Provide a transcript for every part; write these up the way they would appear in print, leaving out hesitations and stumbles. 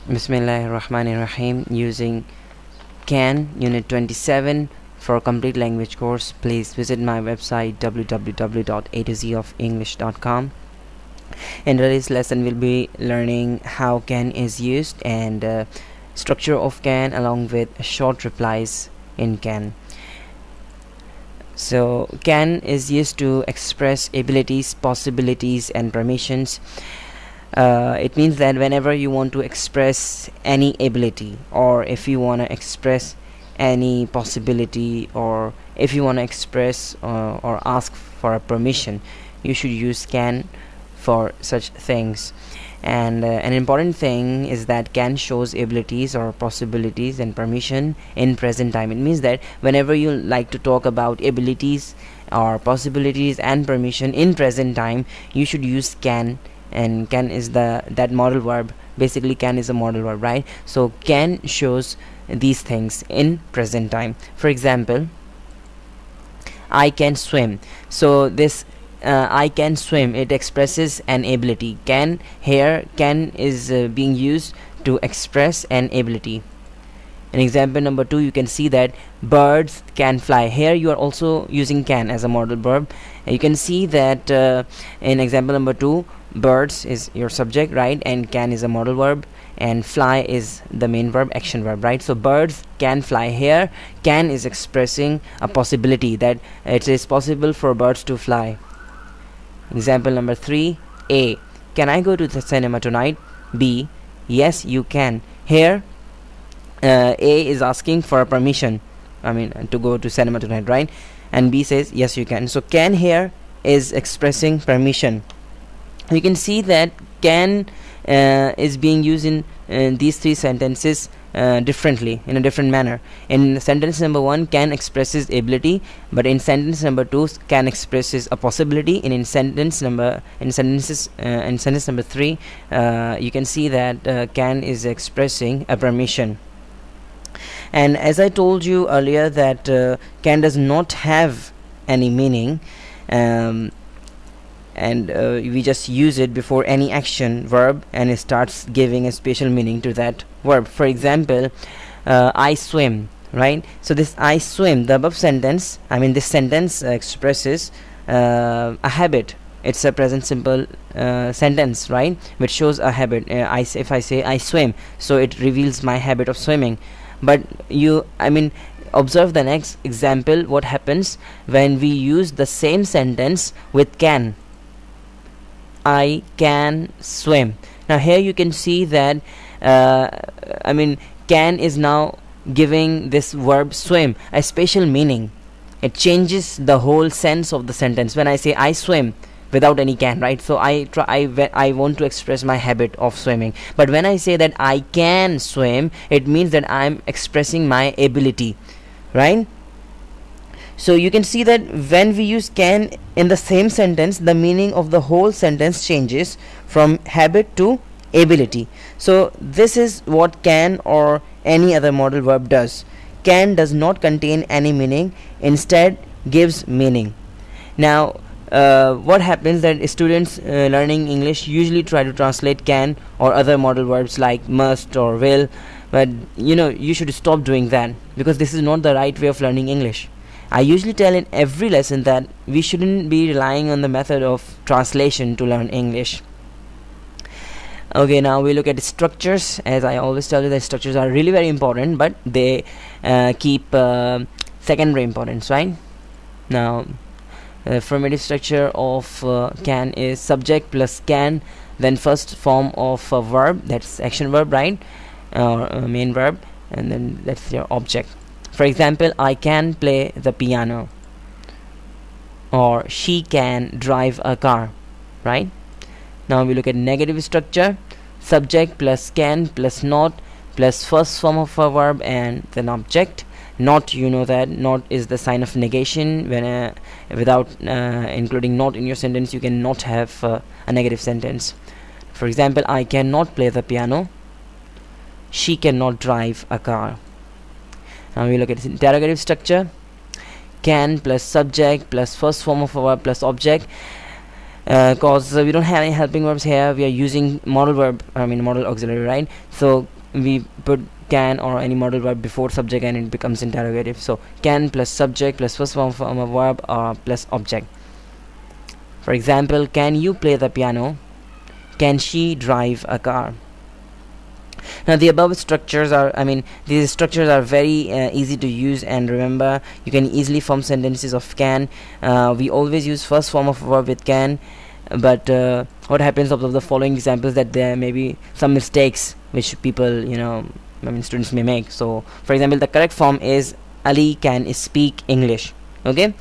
Bismillahirrahmanirrahim. Using Can Unit 27 for a complete language course, please visit my website www.a2zof-english.com. In today's lesson, we'll be learning how can is used and structure of can along with short replies in can. So can is used to express abilities, possibilities and permissions. It means that whenever you want to express any ability, or if you want to express any possibility, or if you want to express or ask for a permission, you should use can for such things. And an important thing is that can shows abilities or possibilities and permission in present time. It means that whenever you like to talk about abilities or possibilities and permission in present time, you should use can. And can is that modal verb. Basically can is a modal verb, right? So can shows these things in present time. For example, I can swim. So this I can swim, it expresses an ability. Can here, can is being used to express an ability. In example number 2, you can see that birds can fly. Here you are also using can as a modal verb. You can see that in example number 2, birds is your subject, right, and can is a modal verb, and fly is the main verb, action verb, right? So birds can fly. Here can is expressing a possibility, that it is possible for birds to fly. Example number 3, A, can I go to the cinema tonight? B, yes you can. Here A is asking for a permission, to go to cinema tonight, right? And B says yes you can. So can here is expressing permission. You can see that can is being used in these three sentences differently, in a different manner. In sentence number 1, can expresses ability, but in sentence number 2, can expresses a possibility. And in sentence number 3, you can see that can is expressing a permission. And as I told you earlier that can does not have any meaning, and we just use it before any action verb, and it starts giving a special meaning to that verb. For example, I swim, right? So this I swim, the above sentence, this sentence expresses a habit. It's a present simple sentence, right, which shows a habit. If I say I swim, so it reveals my habit of swimming. But observe the next example, what happens when we use the same sentence with can. I can swim. Now here you can see that can is now giving this verb swim a special meaning. It changes the whole sense of the sentence. When I say I swim without any can, right, so I want to express my habit of swimming. But when I say that I can swim, it means that I'm expressing my ability, right? So you can see that when we use can in the same sentence, the meaning of the whole sentence changes from habit to ability. So this is what can or any other modal verb does. Can does not contain any meaning, instead gives meaning. Now what happens that students learning English usually try to translate can or other modal verbs like must or will, but you should stop doing that, because this is not the right way of learning English. I usually tell in every lesson that we shouldn't be relying on the method of translation to learn English. Okay, now we look at the structures. As I always tell you, that structures are really very important, but they keep secondary importance, right? Now affirmative structure of can is subject plus can, then first form of a verb, that's action verb, right, or main verb, and then that's your object. For example, I can play the piano, or she can drive a car, right? Now we look at negative structure, subject plus can plus not plus first form of a verb and then object. Not, you know that not is the sign of negation. When without including not in your sentence, you cannot have a negative sentence. For example, I cannot play the piano, she cannot drive a car. Now we look at interrogative structure, can plus subject plus first form of a verb plus object. Cause we don't have any helping verbs here, we are using modal verb, modal auxiliary, right? So we put can or any modal verb before subject and it becomes interrogative. So can plus subject plus first form of a verb plus object. For example, can you play the piano? Can she drive a car? Now the above structures are, these structures are very easy to use and remember. You can easily form sentences of can. We always use first form of verb with can, but what happens of the following examples, that there may be some mistakes which people, students may make. So for example, the correct form is Ali can speak English. Okay,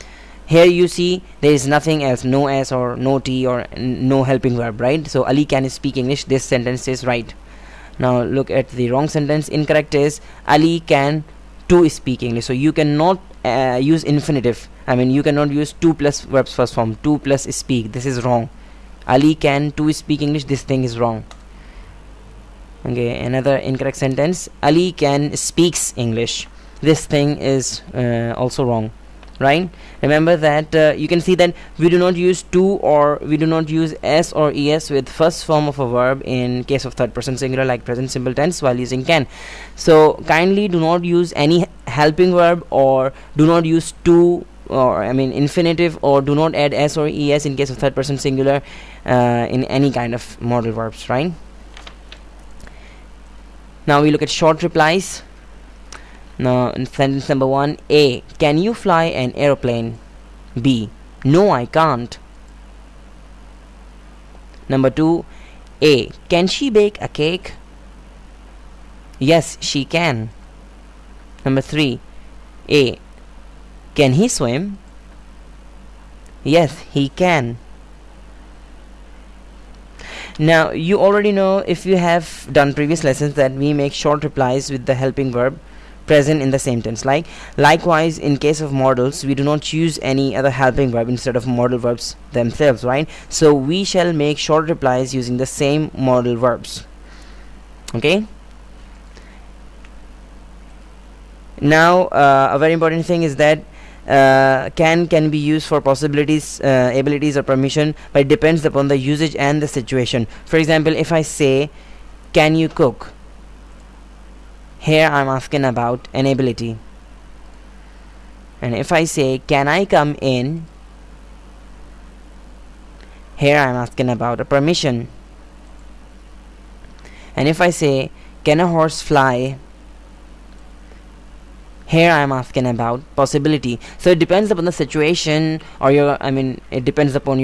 here you see there is nothing else, no s or no t or no helping verb, right? So Ali can speak English, this sentence is right. Now look at the wrong sentence. Incorrect is Ali can to speak English. So you cannot use infinitive. You cannot use to plus verbs first form, to plus speak. This is wrong. Ali can to speak English, this thing is wrong. Okay, another incorrect sentence, Ali can speaks English. This thing is also wrong, right? Remember that you can see that we do not use to or we do not use s or es with first form of a verb in case of third person singular like present simple tense while using can. So kindly do not use any helping verb, or do not use to, or infinitive, or do not add s or es in case of third person singular in any kind of modal verbs, right? Now we look at short replies. Now in sentence number 1, A, can you fly an aeroplane? B, no I can't. Number 2, A, can she bake a cake? Yes, she can. Number 3, A, can he swim? Yes, he can. Now you already know, if you have done previous lessons, that we make short replies with the helping verb present in the same tense. Likewise, in case of modals, we do not use any other helping verb instead of modal verbs themselves, right? So we shall make short replies using the same modal verbs. Okay. Now a very important thing is that can be used for possibilities, abilities or permission, but it depends upon the usage and the situation. For example, if I say can you cook, here I'm asking about an ability. And if I say can I come in, here I'm asking about a permission. And if I say can a horse fly, here I am asking about possibility. So it depends upon the situation, or it depends upon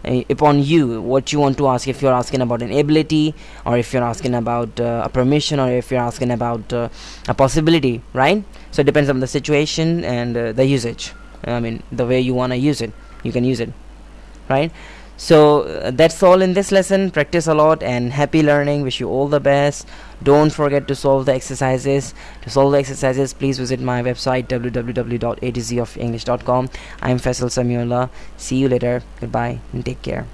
upon you what you want to ask. If you're asking about an ability, or if you're asking about a permission, or if you're asking about a possibility, right? So it depends on the situation and the usage. The way you want to use it, you can use it, right? So that's all in this lesson. Practice a lot and happy learning. Wish you all the best. Don't forget to solve the exercises. To solve the exercises, please visit my website www.adzofenglish.com. I'm Faisal Samiola. See you later. Goodbye and take care.